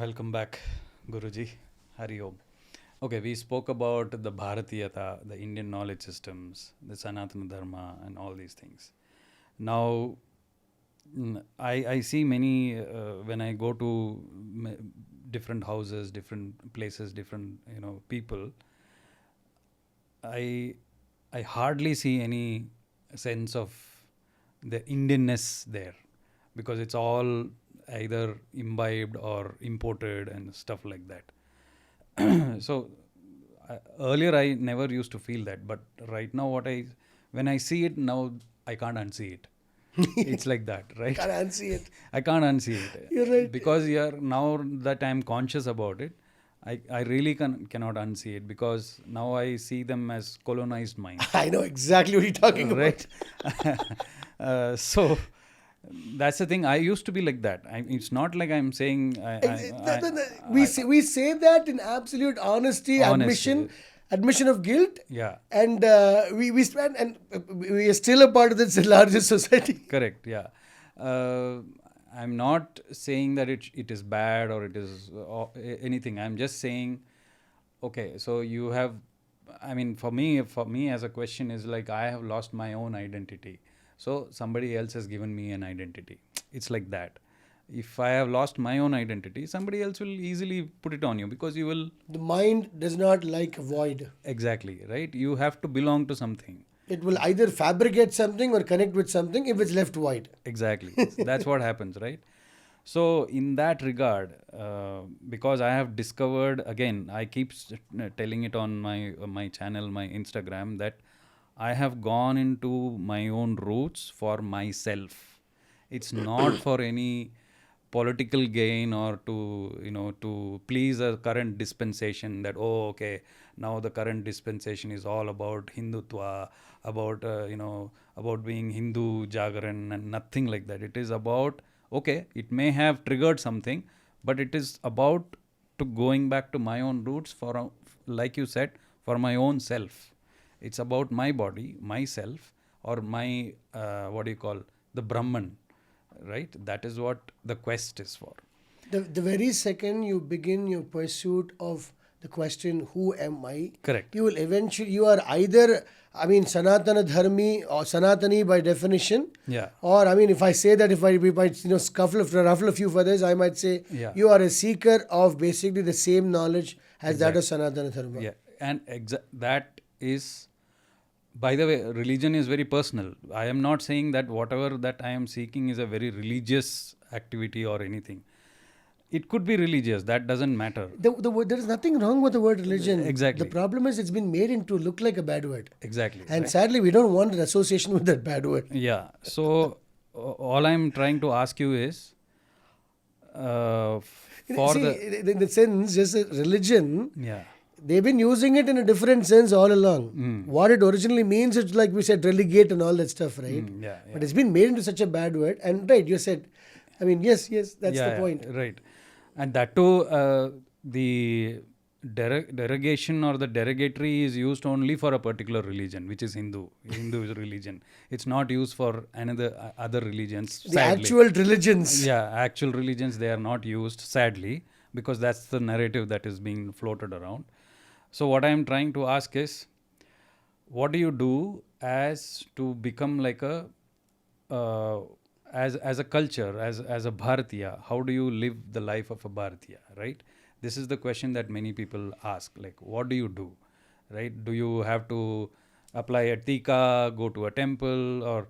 Welcome back, Guruji. Hari Om. Okay, we spoke about the Bharatiyata, the Indian knowledge systems, the Sanatana Dharma, and all these things. Now, I see many, when I go to different houses, different places, different people, I hardly see any sense of the Indianness there, because it's all either imbibed or imported and stuff like that. So earlier I never used to feel that, but right now when I see it now, I can't unsee it. It's like that, right? Can't unsee it. I can't unsee it. You're right. Because now that I'm conscious about it, I really cannot unsee it, because now I see them as colonized minds. I know exactly what you're talking about. Right? So that's the thing. I used to be like that. It's not like I'm saying We say that in absolute honesty. Admission of guilt. Yeah. And we spend, and we are still a part of this larger society. Correct. Yeah. I'm not saying that it is bad or it is anything. I'm just saying, okay, so you have, for me as a question is like, I have lost my own identity. So somebody else has given me an identity. It's like that. If I have lost my own identity, somebody else will easily put it on you, because you will... The mind does not like a void. Exactly, right? You have to belong to something. It will either fabricate something or connect with something if it's left void. Exactly. That's what happens, right? So in that regard, because I have discovered, again, I keep telling it on my channel, my Instagram, that I have gone into my own roots for myself. It's not for any political gain or to please a current dispensation, that now the current dispensation is all about Hindutva, about being Hindu Jagaran, and nothing like that. It is about, it may have triggered something, but it is about to going back to my own roots for, like you said, for my own self. It's about my body, myself, or my the Brahman. Right? That is what the quest is for. The very second you begin your pursuit of the question, who am I? Correct. You will eventually, you are either, Sanatana Dharmi or Sanatani by definition. Yeah. Or, if I say that, if I might, ruffle a few feathers, I might say, you are a seeker of basically the same knowledge as that of Sanatana Dharma. Yeah. And that is... By the way, religion is very personal. I am not saying that whatever that I am seeking is a very religious activity or anything. It could be religious. That doesn't matter. There is nothing wrong with the word religion. Exactly. The problem is it's been made into look like a bad word. Exactly. And sadly, we don't want an association with that bad word. Yeah. So all I'm trying to ask you is, in the sense, just a religion. Yeah. They've been using it in a different sense all along. What it originally means, it's like we said, relegate and all that stuff, right? Yeah. But it's been made into such a bad word. And right, you said, yes, that's the point. Right. And that too, the derogation or the derogatory is used only for a particular religion, which is Hindu religion. It's not used for other religions. The actual religions. Yeah, actual religions, they are not used, sadly, because that's the narrative that is being floated around. So what I am trying to ask is, what do you do as to become like a, as a culture, as a Bharatiya? How do you live the life of a Bharatiya, right? This is the question that many people ask, like, what do you do, right? Do you have to apply a tika, go to a temple, or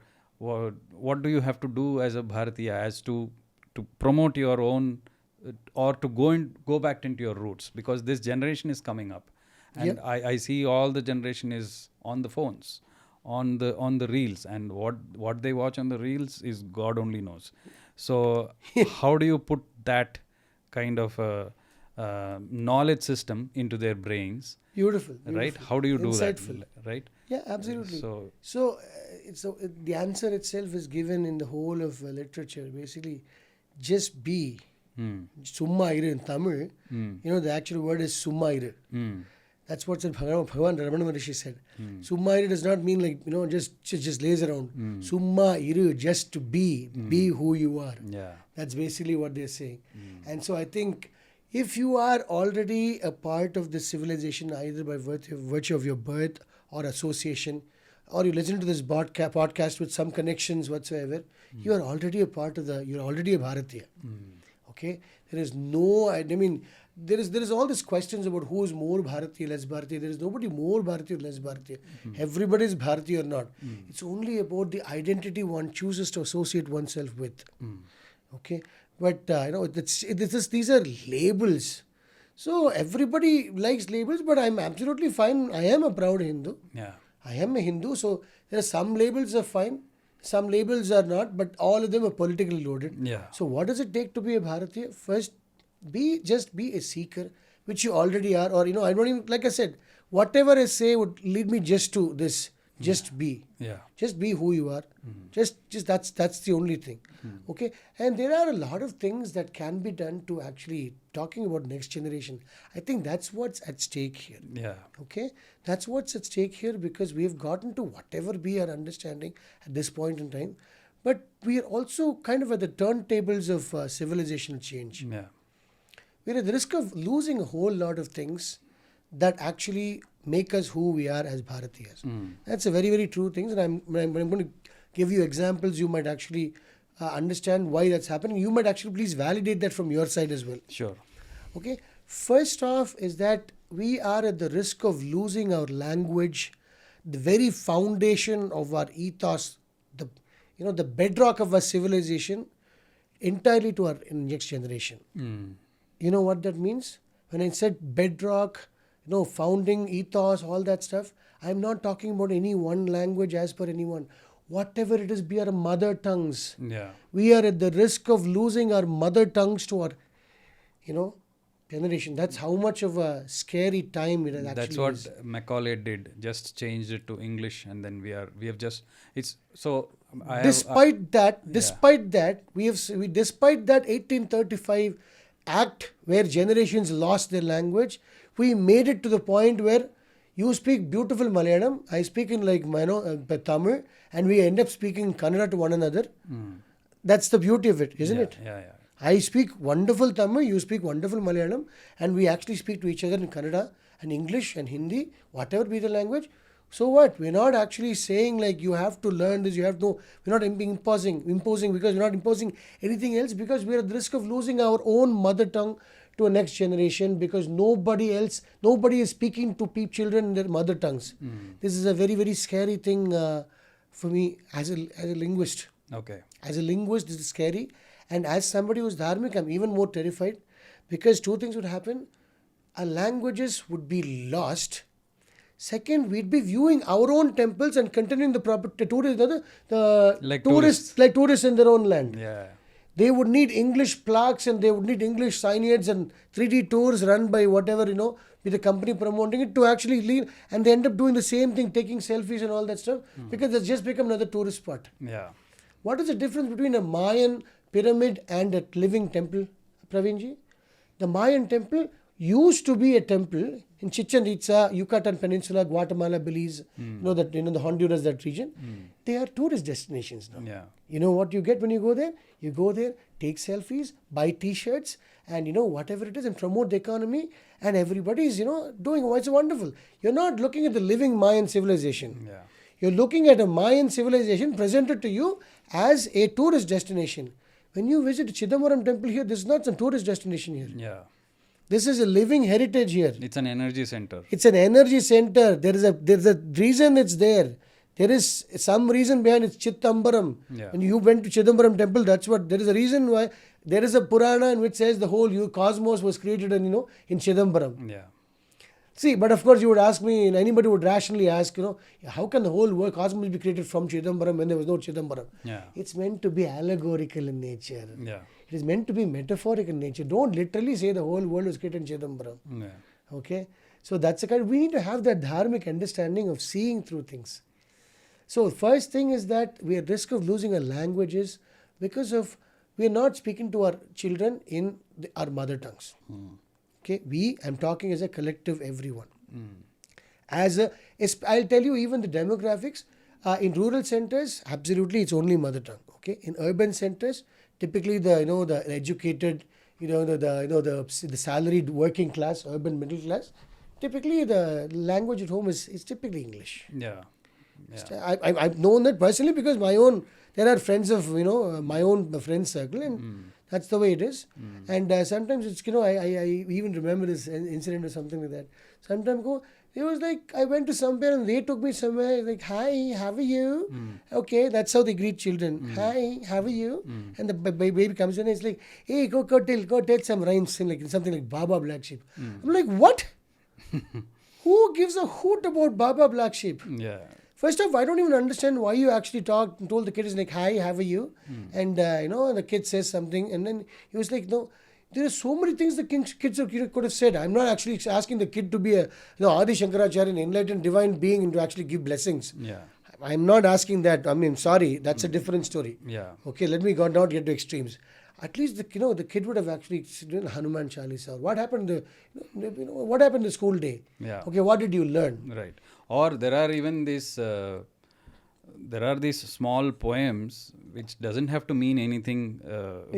what do you have to do as a Bharatiya as to promote your own, or to go back into your roots? Because this generation is coming up. And I see all the generation is on the phones, on the reels, and what they watch on the reels is God only knows. So how do you put that kind of knowledge system into their brains? Beautiful. Right? How do you do Insightful. that? Right? Yeah, absolutely. So the answer itself is given in the whole of literature. Basically, just be. Summa iru in Tamil. The actual word is summa iru. That's what Bhagavan Ramana Maharishi said. Summa iru does not mean like, just lays around. Summa iru, just to be who you are. Yeah. That's basically what they're saying. And so I think If you are already a part of this civilization, either by virtue of your birth or association, or you listen to this podcast with some connections whatsoever, you are already a part of you're already a Bharatiya. Okay? There is no, I mean, there is all these questions about who is more Bharatiya, less Bharatiya. There is nobody more Bharatiya or less Bharatiya. Everybody is Bharatiya or not. It's only about the identity one chooses to associate oneself with. Okay? But, these are labels. So, everybody likes labels, but I'm absolutely fine. I am a proud Hindu. Yeah. I am a Hindu, so there are some labels are fine, some labels are not, but all of them are politically loaded. Yeah. So what does it take to be a Bharatiya? First, just be a seeker, which you already are, or I don't even, like I said, whatever I say would lead me just to this. Just be. Yeah. Just be who you are. Just that's the only thing. Okay. And there are a lot of things that can be done to actually talking about next generation. I think that's what's at stake here. Yeah. Okay. That's what's at stake here, because we have gotten to whatever be our understanding at this point in time. But we are also kind of at the turntables of civilizational change. Yeah. We're at the risk of losing a whole lot of things that actually make us who we are as Bharatiyas. That's a very, very true thing. And I'm going to give you examples. You might actually understand why that's happening. You might actually please validate that from your side as well. Sure. Okay. First off is that we are at the risk of losing our language, the very foundation of our ethos, the bedrock of our civilization, entirely to our next generation. You know what that means? When I said bedrock, founding ethos, all that stuff, I'm not talking about any one language as per anyone. Whatever it is, be our mother tongues. Yeah. We are at the risk of losing our mother tongues to our, generation. That's how much of a scary time it actually That's what is. Macaulay did. Just changed it to English, and then we have just it's so. Despite that, despite that 1835 act where generations lost their language, we made it to the point where you speak beautiful Malayalam, I speak in Tamil, and we end up speaking Kannada to one another. That's the beauty of it, isn't it? Yeah. I speak wonderful Tamil, you speak wonderful Malayalam, and we actually speak to each other in Kannada and English and Hindi, whatever be the language. So what? We're not actually saying like you have to learn this, we're not imposing because we're not imposing anything else, because we're at the risk of losing our own mother tongue to a next generation, because nobody is speaking to children in their mother tongues. This is a very, very scary thing for me as a linguist. Okay. As a linguist, this is scary. And as somebody who's dharmic, I'm even more terrified, because two things would happen. Our languages would be lost. Second, we'd be viewing our own temples and continuing tourists in their own land. Yeah. They would need English plaques and they would need English signage and 3D tours run by whatever, with the company promoting it to actually leave. And they end up doing the same thing, taking selfies and all that stuff, because it's just become another tourist spot. Yeah. What is the difference between a Mayan pyramid and a living temple, Praveerji? The Mayan temple used to be a temple in Chichen Itza, Yucatan Peninsula, Guatemala, Belize, the Honduras, that region. They are tourist destinations now. Yeah. You know what you get when you go there? You go there, take selfies, buy t-shirts, and whatever it is, and promote the economy, and everybody is, doing it's wonderful. You're not looking at the living Mayan civilization. Yeah. You're looking at a Mayan civilization presented to you as a tourist destination. When you visit Chidambaram temple here, this is not some tourist destination here. Yeah. This is a living heritage here. It's an energy center. It's an energy center. There is a reason it's there. There is some reason behind it. Chidambaram. Yeah. When you went to Chidambaram temple, there is a reason why. There is a Purana in which says the whole cosmos was created in Chidambaram. Yeah. See, but of course you would ask me, and anybody would rationally ask, how can the whole world cosmos be created from Chidambaram when there was no Chidambaram? Yeah. It's meant to be allegorical in nature. Yeah. It is meant to be metaphorical in nature. Don't literally say the whole world was created in Chidambaram. Yeah. Okay? So that's the kind. We need to have that dharmic understanding of seeing through things. So first thing is that we are at risk of losing our languages because of we are not speaking to our children in our mother tongues. Okay, I'm talking as a collective, everyone. I'll tell you even the demographics. In rural centers, absolutely, it's only mother tongue. Okay, in urban centers, typically the educated, the salaried working class, urban middle class, typically the language at home is typically English. Yeah. I've known that personally because there are friends of my own friend circle, and that's the way it is. And sometimes it's I even remember this incident or something like that. Sometimes it was like I went to somewhere and they took me somewhere like, hi, how are you? Okay, that's how they greet children. Hi, how are you? And the baby comes in and it's like, hey, go tell some rhymes in like something like Baba Black Sheep. I'm like, what? Who gives a hoot about Baba Black Sheep? Yeah. First off, I don't even understand why you actually told the kid is like, hi, how are you? And the kid says something, and then he was like, no, there are so many things the kids could have said. I'm not actually asking the kid to be a Adi Shankaracharya, an enlightened divine being, and to actually give blessings. Yeah. I'm not asking that. I mean, sorry, that's a different story. Yeah. Okay, let me not get to extremes. At least the kid would have actually done Hanuman Chalisa. What happened? What happened the school day? Yeah. Okay, what did you learn? Right. Or there are even these small poems which doesn't have to mean anything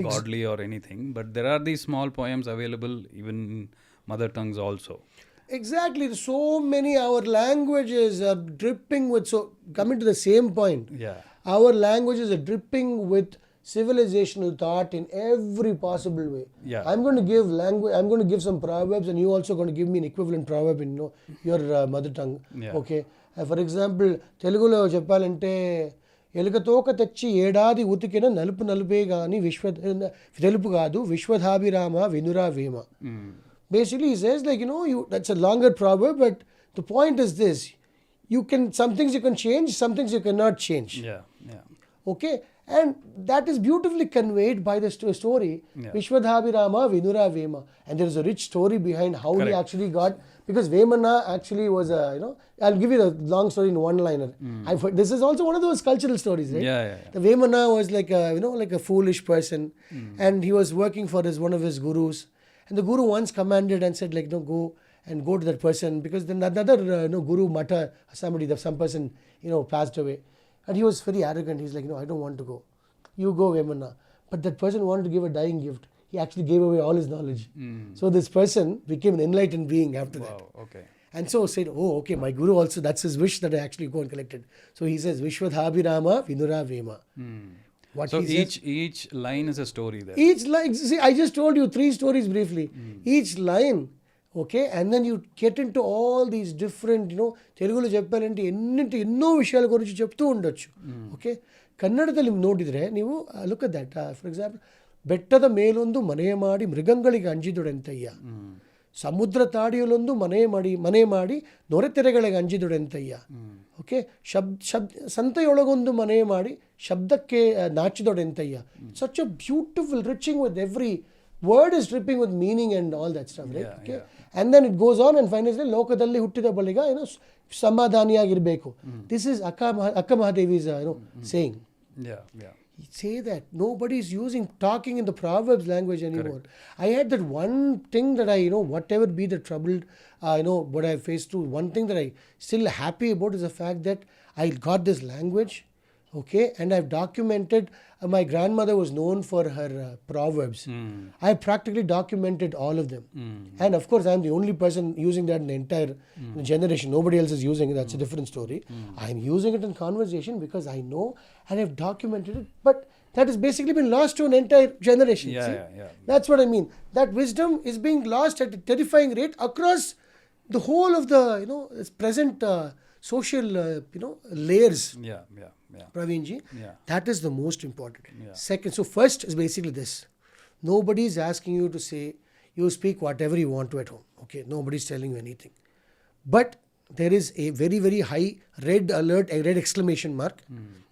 godly or anything, but there are these small poems available even in mother tongues also. Exactly. So many our languages are dripping with. So coming to the same point. Yeah. Our languages are dripping with civilizational thought in every possible way. Yeah. I'm going to give language. I'm going to give some proverbs, and you also going to give me an equivalent proverb in your mother tongue. Yeah. Okay. For example, Telugulo cheppalante ఎలుకతోక తెచ్చి ఏడాది ఉతికిన నలుపు నలుపే గాని తెలుపు కాదు విశ్వధాభిరామ వినురా Vema. Basically, he says that's a longer proverb, but the point is this: some things you can change, some things you cannot change. Yeah. Yeah. Okay. And that is beautifully conveyed by the story, Vishwadhabirama Vinura Vema. And there is a rich story behind how he actually got, because Vemana actually was I'll give you the long story in one-liner. I've heard, this is also one of those cultural stories, right? Yeah. The Vemana was like a foolish person, and he was working for one of his gurus. And the guru once commanded and said, go to that person, because then another guru, Mata, some person, passed away. And he was very arrogant. He's like, no, I don't want to go. You go, Vemana. But that person wanted to give a dying gift. He actually gave away all his knowledge. So this person became an enlightened being after that. Okay. And so said, oh, okay, my guru also, that's his wish that I actually go and collected. So he says, Vishwadhabirama Vinura Vema. So each line is a story there. Each line, see, I just told you 3 stories briefly. Each line, okay, and then you get into all these different, Telugulo cheppalante ఎన్నో విషయాల గురించి చెప్తూ ఉండొచ్చు. Okay, ಕನ್ನಡದಲ್ಲಿ ನೋಡಿದರೆ ನೀವು look at that, for example, ಬೆಟ್ಟದ ಮೇಲೊಂದು ಮನೆ ಮಾಡಿ ಮೃಗಗಳಿಗೆ ಅಂಜಿದುಡೆಂತಯ್ಯ, ಸಮುದ್ರ ತಾಡಿಯಲೊಂದು ಮನೆ ಮಾಡಿ ನೊರೆತೆರೆಗಳಿಗೆ ಅಂಜಿದುಡೆಂತಯ್ಯ. ಓಕೆ, ಸಂತೆಯೊಳಗೊಂದು ಮನೆ ಮಾಡಿ ಶಬ್ದಕ್ಕೆ ನಾಚಿದೊಡೆಂತಯ್ಯ. Such a beautiful, riching with every word is dripping with meaning and all that stuff, right? Yeah, okay. Yeah. And then it goes on and finally ಲೋಕದಲ್ಲಿ ಹುಟ್ಟಿದ ಬಳಿಗ ಸಮಾಧಾನಿಯಾಗಿರಬೇಕು. This is Akka Mahadevi's saying. Yeah. Say that nobody is talking in the proverbs language anymore. Correct. I had that one thing that I whatever be the troubled what I faced through, one thing that I still happy about is the fact that I got this language, okay, and I've documented. My grandmother was known for her proverbs. I practically documented all of them. And of course I'm the only person using that in the entire generation. Nobody else is using it. That's a different story. I'm using it in conversation because I know and I've documented it, but that has basically been lost to an entire generation. Yeah. That's what I mean. That wisdom is being lost at a terrifying rate across the whole of the present social layers. Yeah. Praveenji, that is the most important. Yeah. Second, so first is basically this: nobody is asking you to say you speak whatever you want to at home. Okay, nobody is telling you anything, but there is a very, very high red alert, a red exclamation mark.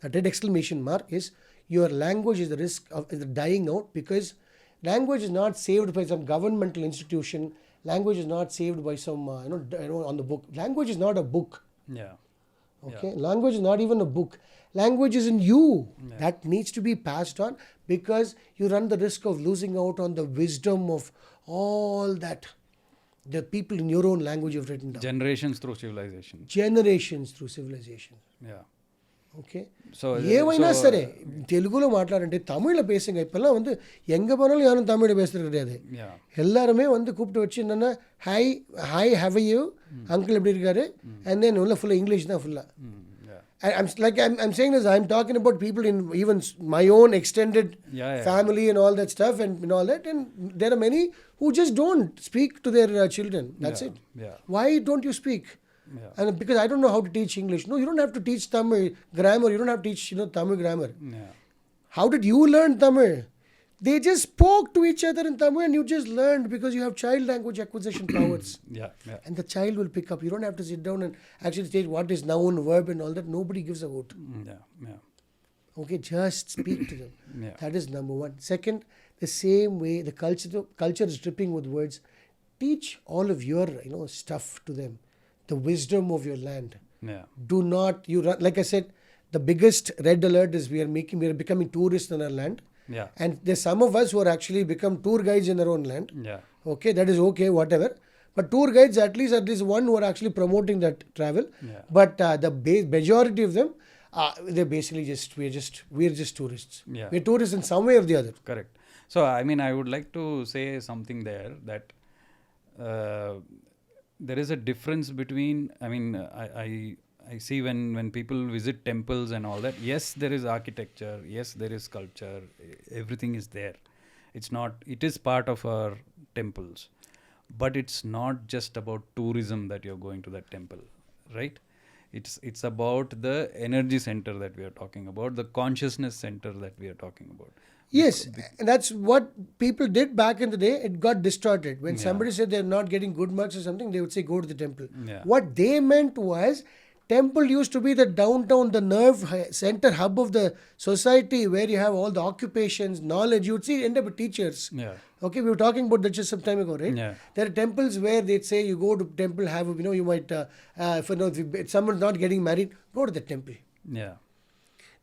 That red exclamation mark is your language is the risk of dying out, because language is not saved by some governmental institution. Language is not saved by some on the book. Language is not a book. Yeah. Okay, language is not even a book. Language is in you. That needs to be passed on, because you run the risk of losing out on the wisdom of all that the people in your own language have written down. Generations through civilization. Generations through civilization. Yeah. Okay, So, ఏమైనా సరే తెలుగులో మాట్లాడంటే தமிழில் பேசுங்க. இப்போல்லாம் வந்து எங்கே போனாலும் யாரும் தமிழில் பேசுறது கிடையாது. yeah. எல்லாருமே வந்து கூப்பிட்டு வச்சு என்னென்னா hi hi how you uncle எப்படி இருக்காரு அண்ட் தென் உள்ள ஃபுல்லாக இங்கிலீஷ் தான் ஃபுல்லாக. I'm saying this, I'm talking about people in even my own extended family and all that stuff and all that, and there are many who just don't speak to their children. That's it. Yeah. Why don't you speak? Yeah. And because I don't know how to teach English. No, you don't have to teach Tamil grammar. You don't have to teach Tamil grammar. Yeah. How did you learn Tamil? They just spoke to each other in Tamil and you just learned because you have child language acquisition powers. Yeah. Yeah. And the child will pick up. You don't have to sit down and actually state what is noun, verb and all that. Nobody gives a vote. Yeah. Yeah. Okay, just speak to them. Yeah. That is number one. Second, the same way the culture is dripping with words. Teach all of your stuff to them. The wisdom of your land. Yeah. Do not like I said, the biggest red alert is we are becoming tourists in our land. Yeah. And there's some of us who are actually become tour guides in their own land. Yeah. Okay, that is okay, whatever. But tour guides, at least one who are actually promoting that travel. Yeah. But the majority of them, they're basically we're just tourists. Yeah. We're tourists in some way or the other. Correct. So, I mean, I would like to say something there that there is a difference between, I mean, I see when people visit temples and all that, yes, there is architecture, yes, there is sculpture, everything is there. It is part of our temples. But it's not just about tourism that you're going to that temple, right? It's about the energy center that we are talking about, the consciousness center that we are talking about. Yes, and that's what people did back in the day. It got distorted. When somebody said they're not getting good marks or something, they would say go to the temple. Yeah. What they meant was, temple used to be the downtown, the nerve center hub of the society where you have all the occupations, knowledge. You would see end up with teachers. Yeah. Okay, we were talking about that just some time ago, right? Yeah. There are temples where they'd say you go to temple, you might, if someone's not getting married, go to the temple. Yeah.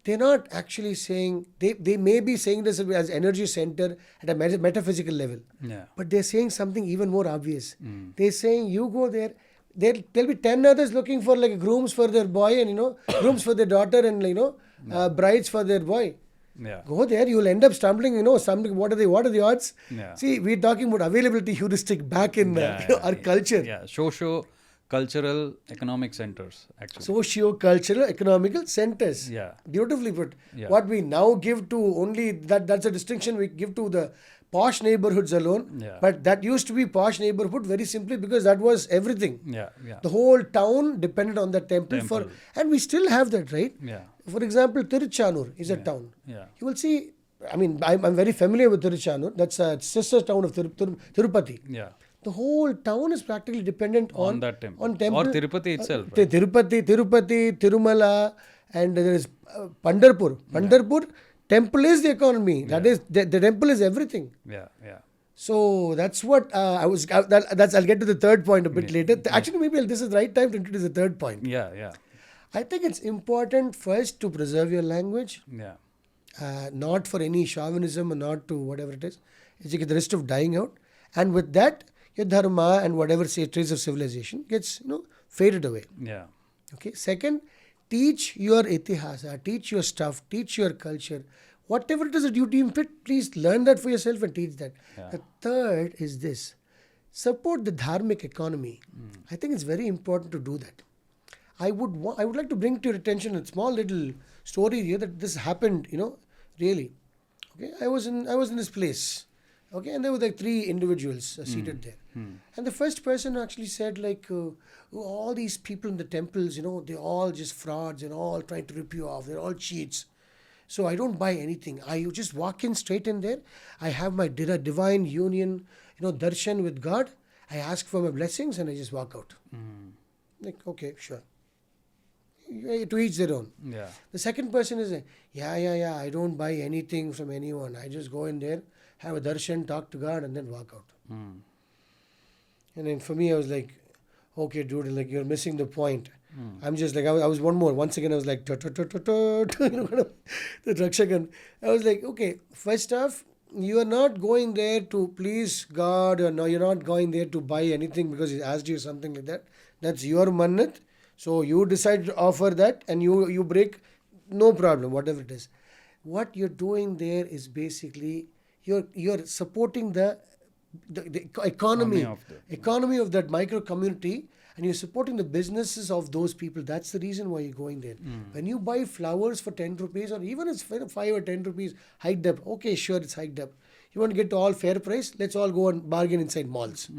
They're not actually saying, they may be saying this as energy center at a metaphysical level. Yeah. But they're saying something even more obvious. They're saying you go there, there'll be 10 others looking for like grooms for their boy and grooms for their daughter and brides for their boy. Yeah. Go there, you will end up stumbling, something. What are the odds? Yeah. See, we're talking about availability heuristic back in our culture. Yeah. Socio-cultural economic centers, actually. Socio-cultural economical centers. Yeah. Beautifully put. Yeah. What we now give to only that's a distinction we give to the posh neighborhoods alone. Yeah. But that used to be posh neighborhood very simply because that was everything. Yeah. Yeah. The whole town depended on the temple. And we still have that, right? Yeah. For example, Tiruchanur is a town. Yeah. You will see, I mean, I'm very familiar with Tiruchanur. That's a sister town of Tirupati. Yeah. The whole town is practically dependent On that temple. On temple. Or Tirupati itself. Right? Tirupati, Tirumala, and there is Pandharpur. Pandharpur temple is the economy. That is the temple is everything. Yeah. Yeah. So that's what I'll get to the third point a bit later. Actually, maybe this is the right time to introduce the third point. Yeah. Yeah. I think it's important first to preserve your language. Yeah. Not for any chauvinism or not to whatever it is. It's like the risk of dying out. And with that, your dharma and whatever trace of civilization gets faded away. Yeah. Okay. Second, teach your itihasa, teach your stuff, teach your culture. Whatever it is that you deem fit, please learn that for yourself and teach that. Yeah. The third is this. Support the dharmic economy. I think it's very important to do that. I would like to bring to your attention a small little story here that this happened, really. Okay, I was in this place. Okay, and there were like 3 individuals seated there. And the first person actually said like, all these people in the temples, they're all just frauds and all trying to rip you off. They're all cheats. So I don't buy anything. I just walk in straight in there. I have my divine union, darshan with God. I ask for my blessings and I just walk out. Like, okay, sure. To each their own. Yeah. The second person is, I don't buy anything from anyone. I just go in there, have a darshan, talk to God, and then walk out. And then for me, I was like, okay, dude, like you're missing the point. I'm just like, I was one more. Once again, I was like, the Rakshakan. I was like, okay, first off, you are not going there to please God, or no, you're not going there to buy anything because He asked you something like that. That's your mannat. So you decide to offer that and you break no problem, whatever it is. What you're doing there is basically you're supporting the economy of that micro community, and you're supporting the businesses of those people. That's the reason why you're going there. When you buy flowers for 10 rupees, or even it's 5 or 10 rupees hiked up, okay, sure, it's hiked up. You want to get to all fair price? Let's all go and bargain inside malls.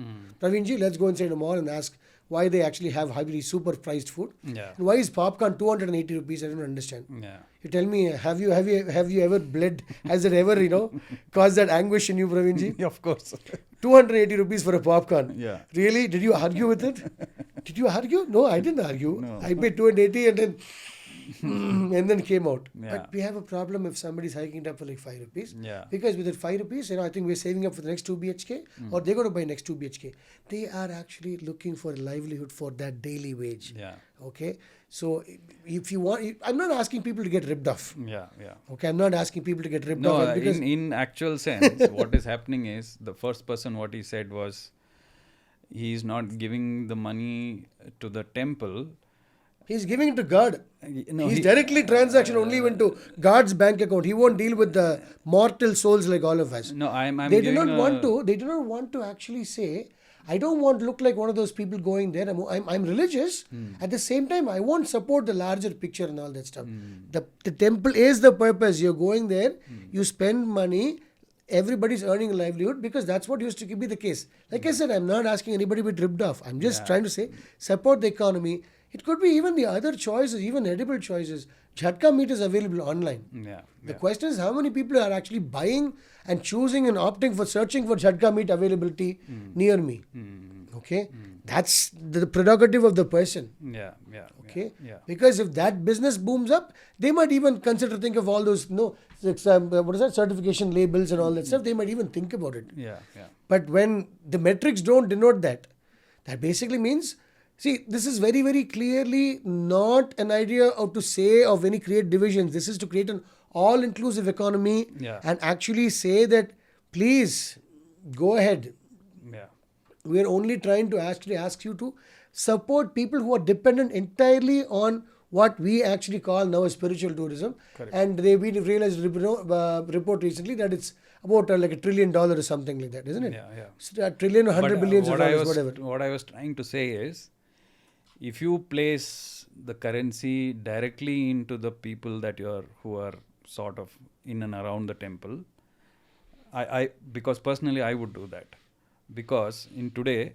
Praveerji, let's go inside a mall and ask why they actually have highly super priced food. Yeah. And why is popcorn 280 rupees? I don't understand. Yeah. You tell me, have you ever bled? Has it ever, caused that anguish in you, Praveenji? Of course. 280 rupees for a popcorn. Yeah. Really? Did you argue with it? Did you argue? No, I didn't argue. No. I paid 280 and then came out. Yeah. But we have a problem if somebody's hiking it up for like 5 rupees. Yeah. Because with that 5 rupees, I think we're saving up for the next 2 BHK, or they're going to buy next 2 BHK. They are actually looking for a livelihood for that daily wage. Yeah. Okay? So if you want, I'm not asking people to get ripped off. Yeah. Yeah. Okay, I'm not asking people to get ripped No, off. Because in actual sense, what is happening is the first person what he said was he is not giving the money to the temple. he's giving it to God. No, He's directly transaction only even to God's bank account. He won't deal with the mortal souls like all of us. No, I'm They do giving not want to. They do not want to actually say, I don't want to look like one of those people going there. I'm religious. At the same time, I won't support the larger picture and all that stuff. The temple is the purpose. You're going there. You spend money. Everybody's earning a livelihood, because that's what used to be the case. Like I said, I'm not asking anybody to be ripped off. I'm just trying to say, support the economy. It could be even the other choices, even edible choices. Jhatka meat is available online. Yeah. The question is how many people are actually buying and choosing and opting for searching for jhatka meat availability near me. Okay? That's the prerogative of the person. Yeah. Yeah. Okay? Yeah. Because if that business booms up, they might even think of all those certification labels and all that stuff. They might even think about it. Yeah. Yeah. But when the metrics don't denote that, that basically means, see, this is very, very clearly not an idea of to say of any create divisions. This is to create an all-inclusive economy and actually say that, please, go ahead. Yeah. We are only trying to actually ask you to support people who are dependent entirely on what we actually call now as spiritual tourism. Correct. And we realized report recently that it's about like $1 trillion or something like that, isn't it? Yeah. Yeah. So $1 trillion or 100 billions of dollars, whatever. What I was trying to say is, if you place the currency directly into the people who are sort of in and around the temple, because personally I would do that, because in today,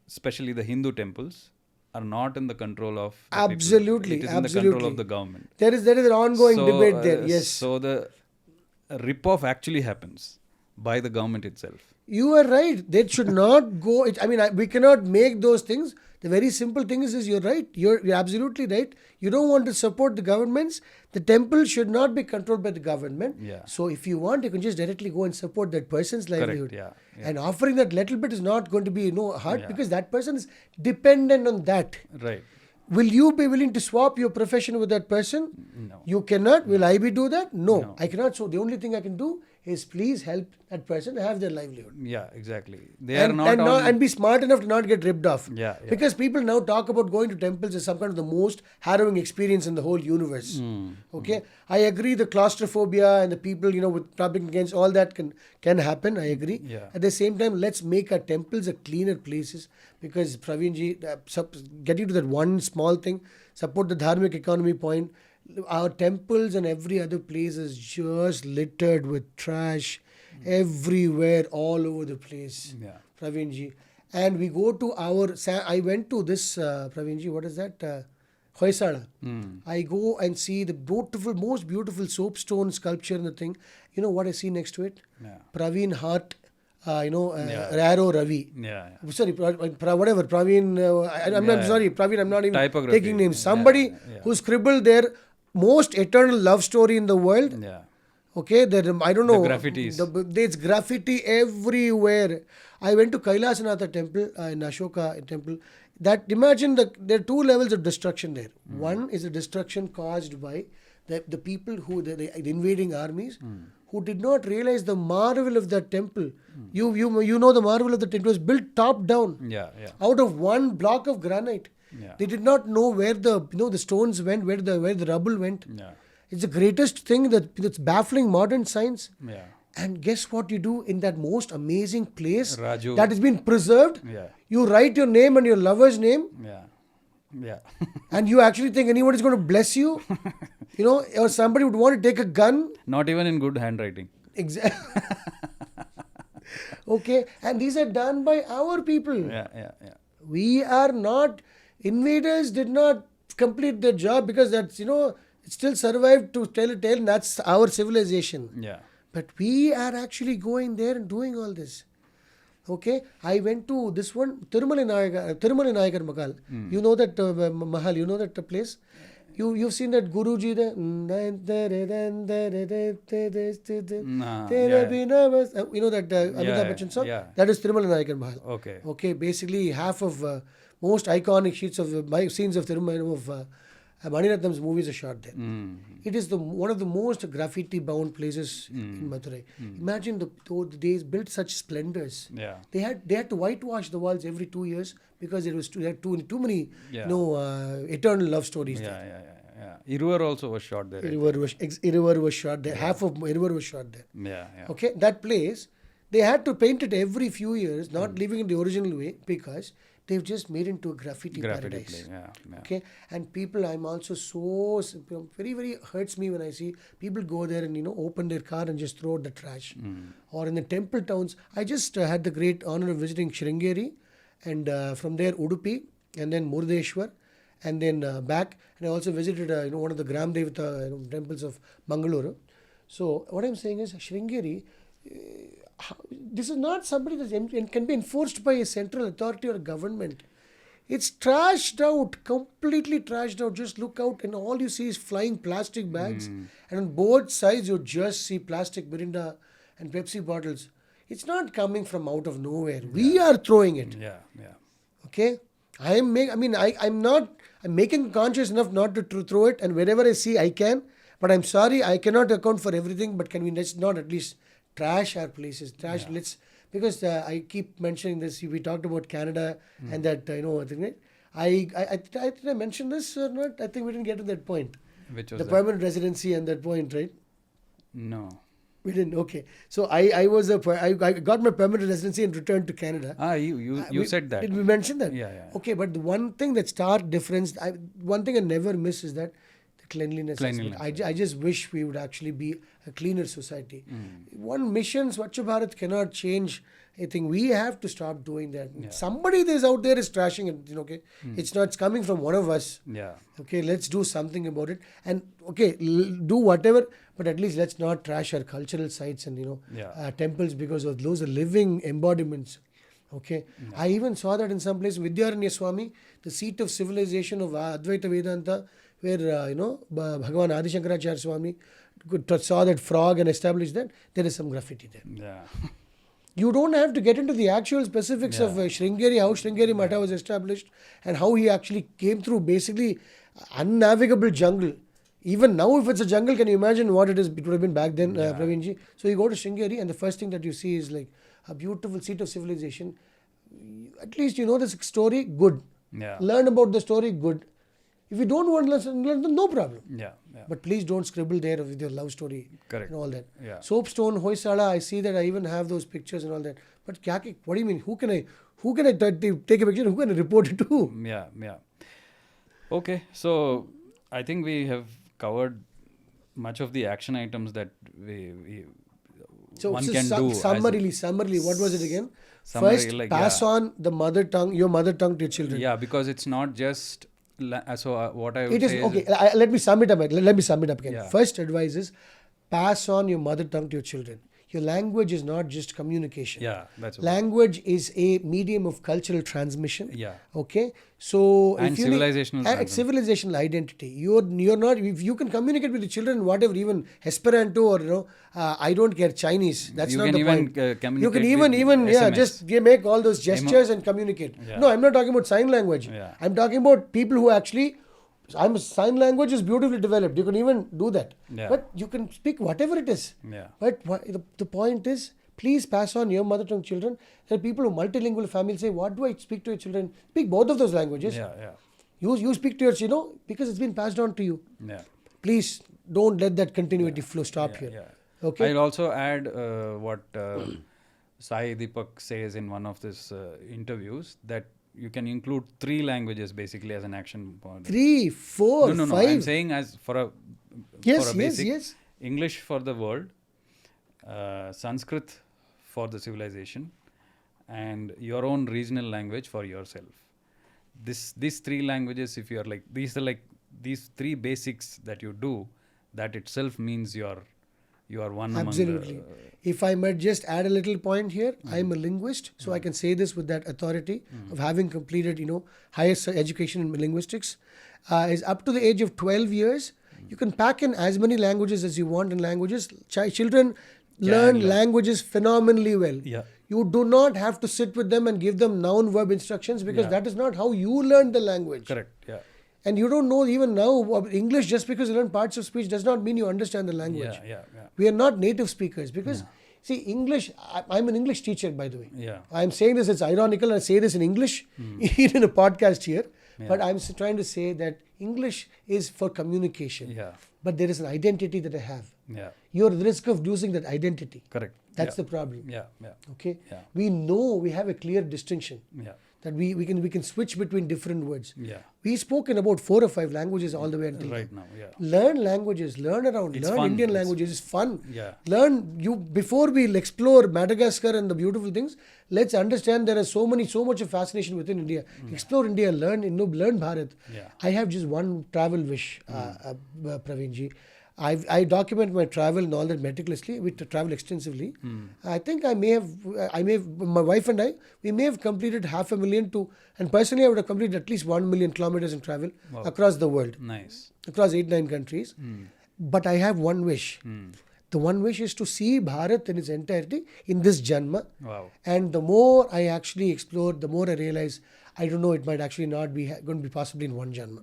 especially the Hindu temples are not in the control of the Absolutely, people. It is in the control of the government. There is an ongoing debate there. Yes. So the rip-off actually happens by the government itself. You are right. They should not go. We cannot make those things. The very simple thing is you're right. You're absolutely right. You don't want to support the governments. The temple should not be controlled by the government. Yeah. So if you want, you can just directly go and support that person's livelihood. Correct. Yeah. And offering that little bit is not going to be hard because that person is dependent on that. Right. Will you be willing to swap your profession with that person? No. You cannot. Will I do that? No, I cannot. So the only thing I can do is please help that person have their livelihood. Yeah, exactly. And be smart enough to not get ripped off. Yeah. Because people now talk about going to temples as some kind of the most harrowing experience in the whole universe. Okay? I agree the claustrophobia and the people, with rubbing against all that can happen. I agree. Yeah. At the same time, let's make our temples a cleaner places, because Praveenji, getting to that one small thing, support the dharmic economy point. Our temples and every other place is just littered with trash everywhere, all over the place. Yeah. Praveenji. And we go to I went to this, Praveenji, what is that? Hoysala. I go and see the most beautiful soapstone sculpture in the thing. You know what I see next to it? Yeah. Praveen Hart, Raro Ravi. Yeah. Sorry, whatever. Praveen, I'm sorry, Praveen, I'm not even taking names. Somebody who scribbled their most eternal love story in the world. Yeah. Okay, I don't know. The graffitis. There's graffiti everywhere. I went to Kailasanatha temple, in Ashoka temple. Imagine there are two levels of destruction there. One is the destruction caused by the people the invading armies who did not realize the marvel of that temple. You know the marvel of the temple was built top down. Yeah. Out of one block of granite. Yeah. They did not know where the stones went, where the rubble went. Yeah. It's the greatest thing that's baffling modern science. Yeah. And guess what you do in that most amazing place Raju. that has been preserved? Yeah. You write your name and your lover's name, Yeah. Yeah. and you actually think anybody's going to bless you, or somebody would want to take a gun. Not even in good handwriting. Exactly. Okay, and these are done by our people. Yeah. Yeah. Yeah. We are not, invaders did not complete their job because that's, it still survived to tell a tale, and that's our civilization. Yeah. But we are actually going there and doing all this. Okay, I went to this one, Tirumala Nayagar Mahal. You know that Mahal, you know that place? You've seen that Guruji there? You know that Amitabh Bachchan song? Yeah. That is Tirumala Nayagar Mahal. Okay. Okay, basically half of most iconic scenes of Tirumala of Maniratnam's movies are shot there. It is one of the most graffiti-bound places in Madurai. Imagine they built such splendors. Yeah. They had to whitewash the walls every 2 years because they had too many eternal love stories there. Yeah. Iruvar also was shot there. Iruvar was shot there. Half of Iruvar was shot there. Yeah. Okay, that place, they had to paint it every few years, not leaving it the original way because they've just made it into a graffiti paradise. Play. Yeah. Okay, and people, I'm also so very, very hurts me when I see people go there and open their car and just throw out the trash. Or in the temple towns, I just had the great honor of visiting Sringeri, and from there Udupi, and then Murdeshwar, and then back. And I also visited one of the Gram Devata temples of Mangaluru. So what I'm saying is Sringeri. This is not somebody that can be enforced by a central authority or a government. It's trashed out, completely trashed out. Just look out and all you see is flying plastic bags. And on both sides you just see plastic Mirinda and Pepsi bottles. It's not coming from out of nowhere. We are throwing it. Yeah. Okay? I'm making conscious enough not to throw it, and wherever I see I can. But I'm sorry, I cannot account for everything, but can we not at least trash our places, because I keep mentioning this. We talked about Canada and that thing. I mentioned this or not? I think we didn't get to that point. Which was the permanent residency and that point, right? No, we didn't. Okay, so I got my permanent residency and returned to Canada. You said that. Did we mention that? Yeah. Okay, but the one thing that stark difference, one thing I never miss is that cleanliness. I just wish we would actually be a cleaner society. One mission, Swachh Bharat, cannot change. I think we have to stop doing that. Yeah. Somebody that's out there is trashing it. Okay, it's coming from one of us. Yeah. Okay, let's do something about it. And okay, do whatever, but at least let's not trash our cultural sites and temples, because of those are living embodiments. Okay, I even saw that in some place, Vidyaranya Swami, the seat of civilization of Advaita Vedanta, where Bhagavan Adi Shankaracharya Swami saw that frog and established that, there is some graffiti there. Yeah. You don't have to get into the actual specifics of Sringeri, how Sringeri Matha was established, and how he actually came through basically unnavigable jungle. Even now, if it's a jungle, can you imagine what it would have been back then, Praveerji? So you go to Sringeri, and the first thing that you see is like a beautiful seat of civilization. At least you know the story, good. Yeah. Learn about the story, good. If you don't want to learn, no problem. Yeah. But please don't scribble there with your love story. Correct. And all that. Yeah. Soapstone, Hoysala, I see that. I even have those pictures and all that. But what do you mean? Who can I take a picture? Who can I report it to? Yeah. Okay, so I think we have covered much of the action items that one can do. Summarily, what was it again? First, pass on your mother tongue to your children. Yeah, because it's not just. So what I would it is say okay. Let me sum it up. Let me sum it up again. Yeah. First advice is pass on your mother tongue to your children. Your language is not just communication. Yeah, that's language is a medium of cultural transmission. Yeah. Okay. So and civilizational identity. You're not. If you can communicate with the children, whatever, even Esperanto or I don't care, Chinese. That's not the point. You can even just make all those gestures and communicate. Yeah. No, I'm not talking about sign language. Yeah. I'm talking about people who actually. Sign language is beautifully developed. You can even do that. Yeah. But you can speak whatever it is. Yeah. But the point is, please pass on your mother tongue children. There are people who multilingual families say, what do I speak to your children? Speak both of those languages. Yeah. You speak to your, because it's been passed on to you. Yeah. Please don't let that continuity flow stop Yeah, here. yeah. Okay. I'll also add what Sai Deepak says in one of his interviews, that you can include 3 languages basically as an action point. 3, 4, No. 5. I'm saying as for a basic, Yes. English for the world, Sanskrit for the civilization, and your own regional language for yourself. These 3 languages, if you are like, these 3 basics that you do, that itself means you are one Absolutely. among the. If I might just add a little point here, I'm a linguist, so I can say this with that authority of having completed, higher education in linguistics. Is up to the age of 12 years, you can pack in as many languages as you want in languages. Children learn languages phenomenally well. Yeah. You do not have to sit with them and give them noun-verb instructions, because that is not how you learn the language. Correct. Yeah. And you don't know even now English. Just because you learn parts of speech does not mean you understand the language. Yeah. We are not native speakers, because see, English, I'm an English teacher, by the way. Yeah. I'm saying this, it's ironical, I say this in English in a podcast here, but I'm trying to say that English is for communication. Yeah. But there is an identity that I have. Yeah. You're at risk of losing that identity. Correct. That's the problem. Yeah. Okay? Yeah. We know we have a clear distinction. Yeah. That we can switch between different words. Yeah. We spoke in about 4 or 5 languages all the way until Right now. Yeah. Learn languages, learn around, It's learn fun. Indian It's- languages. It's fun. Yeah. Learn before we explore Madagascar and the beautiful things. Let's understand there is so much of fascination within India. Explore India, learn Bharat. Yeah. I have just one travel wish, Praveenji. I document my travel and all that meticulously. We travel extensively. I think my wife and I, we may have completed 500,000 and personally I would have completed at least 1 million kilometers in travel across the world, Nice. across 8-9 countries. But I have one wish. The one wish is to see Bharat in its entirety in this Janma. Wow. And the more I actually explore, the more I realize, I don't know, it might actually not be going to be possibly in one Janma.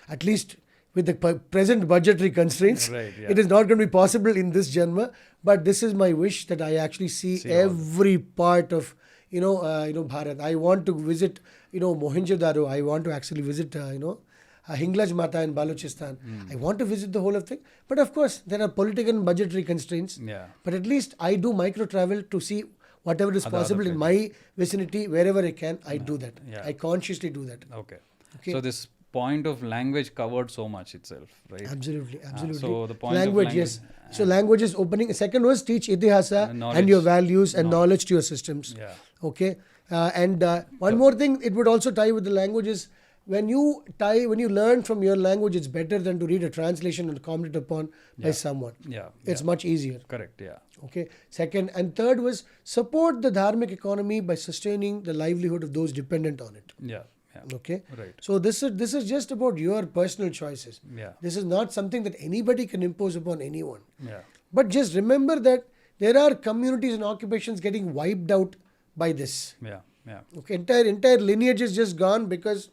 At least with the present budgetary constraints, Right, yeah. it is not going to be possible in this Janma. But this is my wish, that I actually see every part of, Bharat. I want to visit, Mohenjo-daro. I want to actually visit, Hinglaj Mata in Balochistan. I want to visit the whole of thing. But of course, there are political and budgetary constraints. Yeah. But at least I do micro travel to see whatever is possible in my vicinity, wherever I can, I do that. Yeah. I consciously do that. Okay. Okay. So this point of language covered so much itself, right? Absolutely. So the point of language, yes. So language is opening. Second was teach itihasa and your values and knowledge to your systems. Yeah. Okay. And one more thing, it would also tie with the languages. When you learn from your language, it's better than to read a translation and comment upon by someone. Yeah. It's much easier. Correct. Yeah. Okay. Second and third was support the dharmic economy by sustaining the livelihood of those dependent on it. Yeah. Yeah. Okay. Right. So this is just about your personal choices. Yeah. This is not something that anybody can impose upon anyone. Yeah. But just remember that there are communities and occupations getting wiped out by this. Yeah. Yeah. Okay. Entire lineage is just gone because,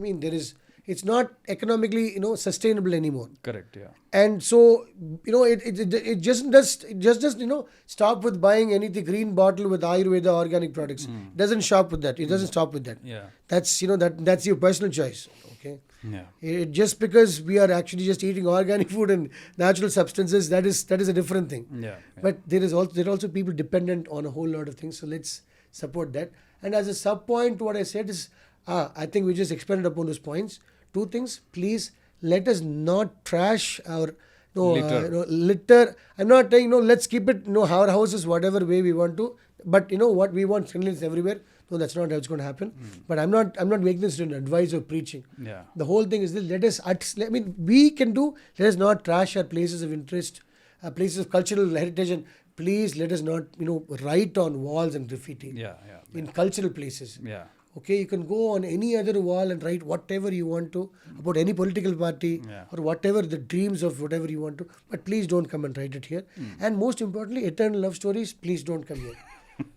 it's not economically, sustainable anymore. Correct. Yeah. And so, it just stop with buying anything green bottle with Ayurveda organic products. It doesn't stop with that. It doesn't stop with that. Yeah. That's, that's your personal choice. Okay. Yeah. Just because we are actually just eating organic food and natural substances, that is a different thing. Yeah. But there are also people dependent on a whole lot of things. So let's support that. And as a sub point, what I said is, I think we just expanded upon those points. 2 things. Please let us not trash our litter. I'm not saying let's keep it our houses whatever way we want to. But what we want cleanliness everywhere. No, that's not how it's going to happen. But I'm not making this an advice or preaching. Yeah. The whole thing is this. We can do. Let us not trash our places of interest, places of cultural heritage, and please let us not write on walls and graffiti. Yeah. In cultural places. Yeah. Okay, you can go on any other wall and write whatever you want to about any political party or whatever the dreams of whatever you want to. But please don't come and write it here. And most importantly, eternal love stories, please don't come here.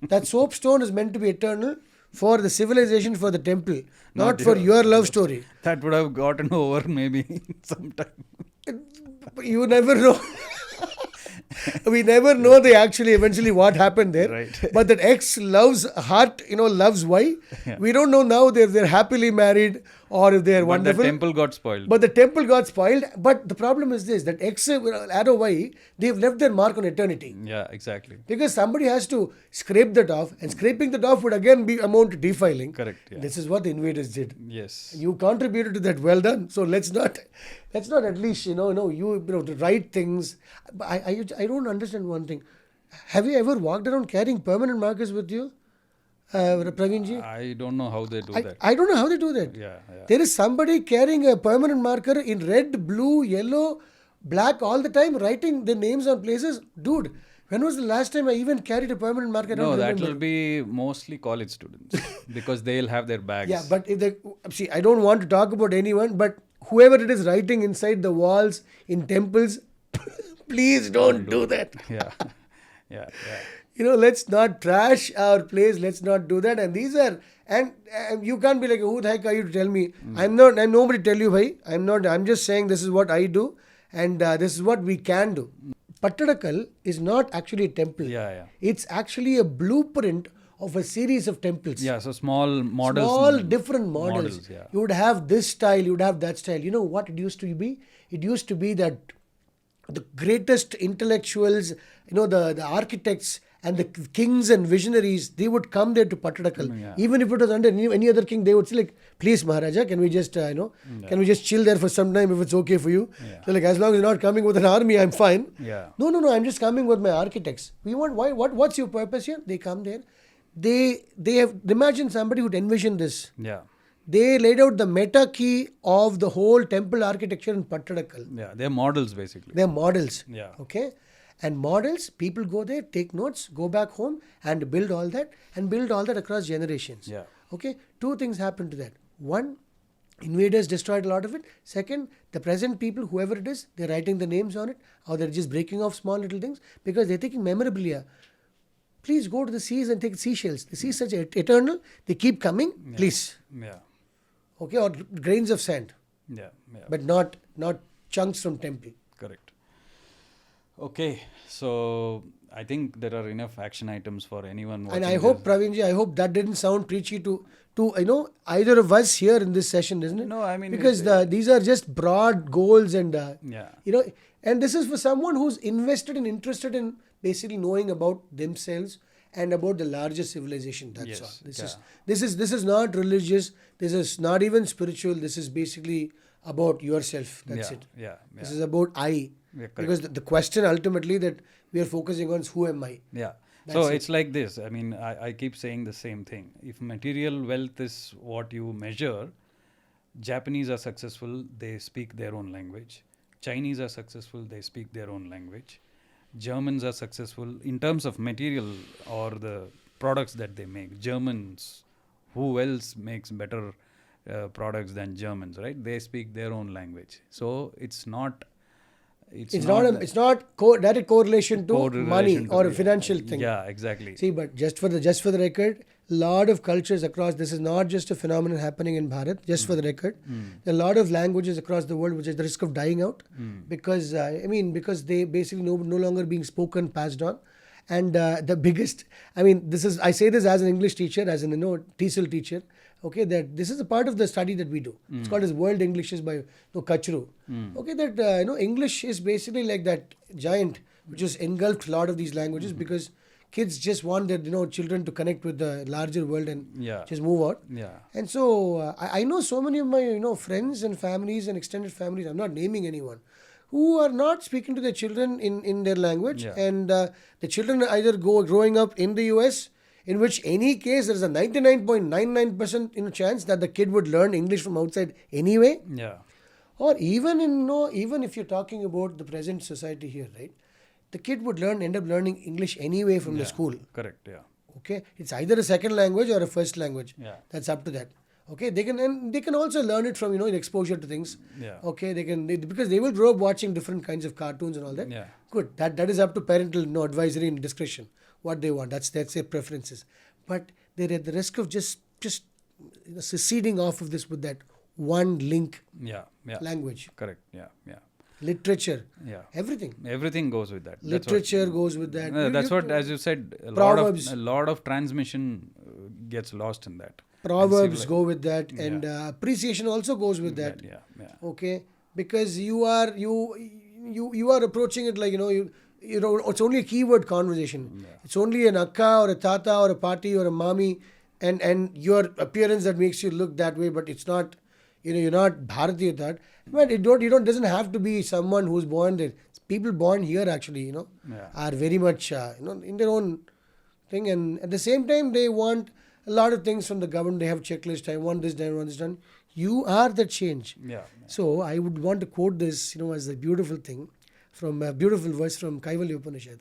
That soapstone is meant to be eternal for the civilization, for the temple, not for your love story. That would have gotten over maybe sometime. You never know. We never know they actually eventually what happened there. Right. But that X loves heart, loves Y. Yeah. We don't know now if they're happily married or if they're But wonderful. the temple got spoiled. But the temple got spoiled. But the problem is this, that X, arrow Y, they've left their mark on eternity. Yeah, exactly. Because somebody has to scrape that off, and scraping that off would again be amount to defiling. Correct. Yeah. This is what the invaders did. Yes. You contributed to that. Well done. So let's not at least you to write things. I don't understand one thing. Have you ever walked around carrying permanent markers with you, Praveerji? I don't know how they do that. I don't know how they do that. Yeah. There is somebody carrying a permanent marker in red, blue, yellow, black all the time, writing their names on places. Dude, when was the last time I even carried a permanent marker? I don't No, that remember. will be mostly college students because they'll have their bags. Yeah, but I don't want to talk about anyone, but whoever it is writing inside the walls in temples, please don't do that. Yeah. Let's not trash our place. Let's not do that. And these are, and you can't be like, who the heck are you to tell me? I'm nobody to tell you, bhai. I'm just saying this is what I do, and this is what we can do. Pattadakal is not actually a temple. Yeah. It's actually a blueprint of a series of temples. Yeah, so small models. Small different models. Yeah. You would have this style, you would have that style. You know what it used to be? It used to be that the greatest intellectuals, the architects and the kings and visionaries, they would come there to Pattadakal. Yeah. Even if it was under any other king, they would say like, please Maharaja, can we just, can we just chill there for some time if it's okay for you? Yeah. So like, as long as you're not coming with an army, I'm fine. Yeah. No, I'm just coming with my architects. What's your purpose here? They come there. They have, imagine somebody would envision this. Yeah. They laid out the meta key of the whole temple architecture in Pattadakal. Yeah, they're models basically. They're models. Yeah. Okay. And models, people go there, take notes, go back home and build all that across generations. Yeah. Okay. Two things happen to that. One, invaders destroyed a lot of it. Second, the present people, whoever it is, they're writing the names on it, or they're just breaking off small little things because they're taking memorabilia. Please go to the seas and take seashells. The sea is such eternal. They keep coming. Yeah. Please. Yeah. Okay, or grains of sand, Yeah. but not chunks from temple. Correct. Okay, so I think there are enough action items for anyone watching. And I hope, Praveerji, I hope that didn't sound preachy to either of us here in this session, isn't it? No, I mean, because these are just broad goals and yeah. And this is for someone who's interested in basically knowing about themselves and about the larger civilization. That's Yes, all. This is not religious. This is not even spiritual. This is basically about yourself. That's it. Yeah. This is about I. Yeah, correct. Because the question ultimately that we are focusing on is who am I? Yeah. That's So it. it's like this. I mean, I keep saying the same thing. If material wealth is what you measure, Japanese are successful, they speak their own language. Chinese are successful, they speak their own language. Germans are successful in terms of material or the products that they make. Germans, who else makes better products than Germans, right? They speak their own language. So it's not direct correlation to money correlation to or a the- financial thing. Yeah, exactly. See, but just for the record, a lot of cultures across. This is not just a phenomenon happening in Bharat. Just for the record, there are a lot of languages across the world which is at the risk of dying out because they basically no longer being spoken, passed on. And the biggest, I say this as an English teacher, as an TESOL teacher. Okay, that this is a part of the study that we do. It's called as World Englishes by Kachru. Okay, that English is basically like that giant which has engulfed a lot of these languages because kids just want their children to connect with the larger world and just move out. Yeah. And so I know so many of my friends and families and extended families. I'm not naming anyone who are not speaking to their children in their language, and the children are either growing up in the US. In which any case there is a 99.99% chance that the kid would learn English from outside anyway. Yeah. Or even if you're talking about the present society here, right? The kid would end up learning English anyway from the school. Correct. Yeah. Okay, it's either a second language or a first language. Yeah. That's up to that. Okay, they can also learn it from exposure to things. Yeah. Okay, because they will grow up watching different kinds of cartoons and all that. Yeah. Good. That is up to parental advisory and discretion. What they want. That's their preferences. But they're at the risk of just seceding off of this with that one link Yeah. language. Correct. Yeah. literature, Yeah. everything. Everything goes with that. Literature goes with that. That's what, as you said, Proverbs. a lot of transmission gets lost in that. Proverbs go with that, and Yeah. appreciation also goes with that. Yeah. Yeah. Okay, because you are approaching it like you know it's only a keyword conversation. Yeah. It's only an akka or a tata or a party or a mami, and your appearance that makes you look that way, but it's not. You're not Bharati at that. But you don't doesn't have to be someone who's born there. People born here actually, Yeah. are very much in their own thing, and at the same time they want a lot of things from the government. They have checklist. I want this done, I want this done. You are the change. Yeah. So I would want to quote this, as a beautiful thing from a beautiful verse from Kaivalya Upanishad.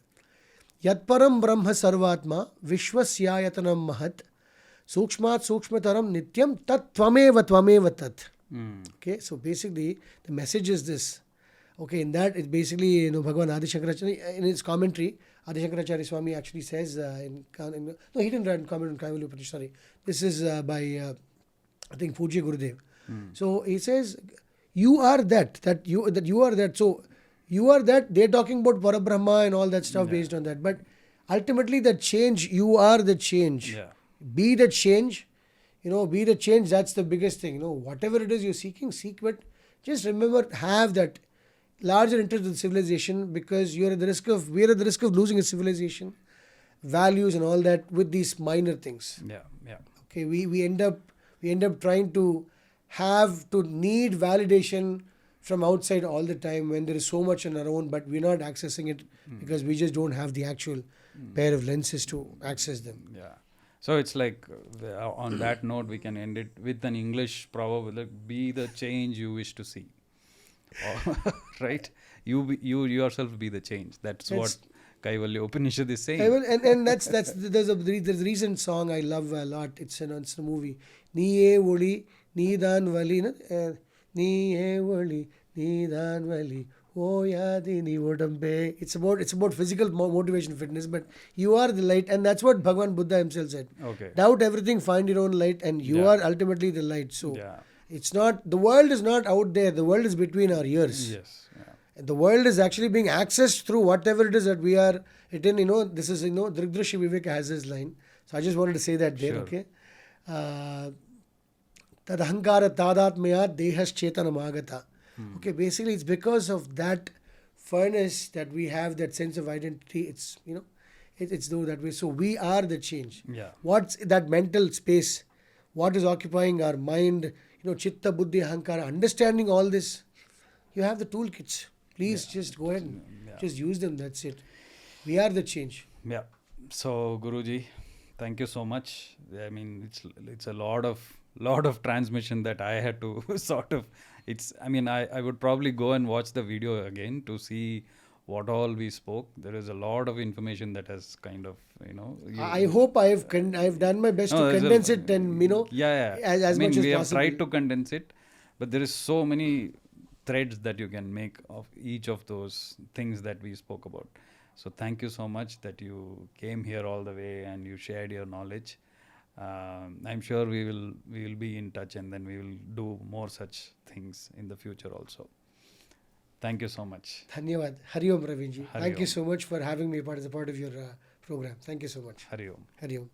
Yatparam Brahma Sarvatma Vishwasyayatanam Mahat Sukshmat Sukshmataram Nityam Tat Tvameva Tat. Okay, so basically the message is this. Okay, in that it's basically Bhagavan Adi Shankaracharya in his commentary. Adi Shankaracharya Swami actually says no, he didn't write comment on Kaivalya Upanishad. Sorry, this is by I think Pujya Gurudev. So he says, you are that you are that. So you are that. They're talking about Parabrahma and all that stuff based on that. But ultimately, the change, you are the change. Yeah. Be the change. Be the change. That's the biggest thing. Whatever it is you're seeking, seek. But just remember, have that larger interest in civilization, because we're at the risk of losing a civilization, values and all that with these minor things. Yeah. Yeah. Okay, we end up trying to need validation from outside all the time when there is so much on our own, but we're not accessing it because we just don't have the actual pair of lenses to access them. Yeah. So it's like on that note, we can end it with an English proverb like, be the change you wish to see. Right? You yourself be the change. That's what Kaivalya Upanishad is saying. And there's a recent song I love a lot. It's a movie. Niye Voli, Nidan Vali, Niye Voli, Nidan Vali, Oh Yadi Ni Vodambe. It's about physical motivation, fitness, but you are the light, and that's what Bhagavan Buddha himself said. Okay. Doubt everything, find your own light, and you are ultimately the light. So it's not, the world is not out there, the world is between our ears. Yes. Yeah. The world is actually being accessed through whatever it is that we are in. This is, Drigdrishi Viveka has his line. So I just wanted to say that there, okay? Tadahankara tadatmaya dehas chetanam agata. Okay, basically it's because of that furnace that we have, that sense of identity. It's, it's though that way. So we are the change. Yeah. What's that mental space? What is occupying our mind? Chitta, Buddhi, Ahankara. Understanding all this, you have the toolkits. Please just go ahead and just use them. That's it. We are the change. Yeah. So Guruji, thank you so much. I mean, it's a lot of transmission that I had to sort of. I would probably go and watch the video again to see what all we spoke. There is a lot of information that has kind of, I hope I've done my best to condense it and, as much as we have possible. tried to condense it, but there is so many threads that you can make of each of those things that we spoke about. So thank you so much that you came here all the way and you shared your knowledge. I'm sure we will be in touch, and then we will do more such things in the future also. Thank you so much. Dhanyavad. Hari Om, Ravinji. Hari Thank you Om. so much for having me as a part of your program. Thank you so much. Hari Om. Hari Om.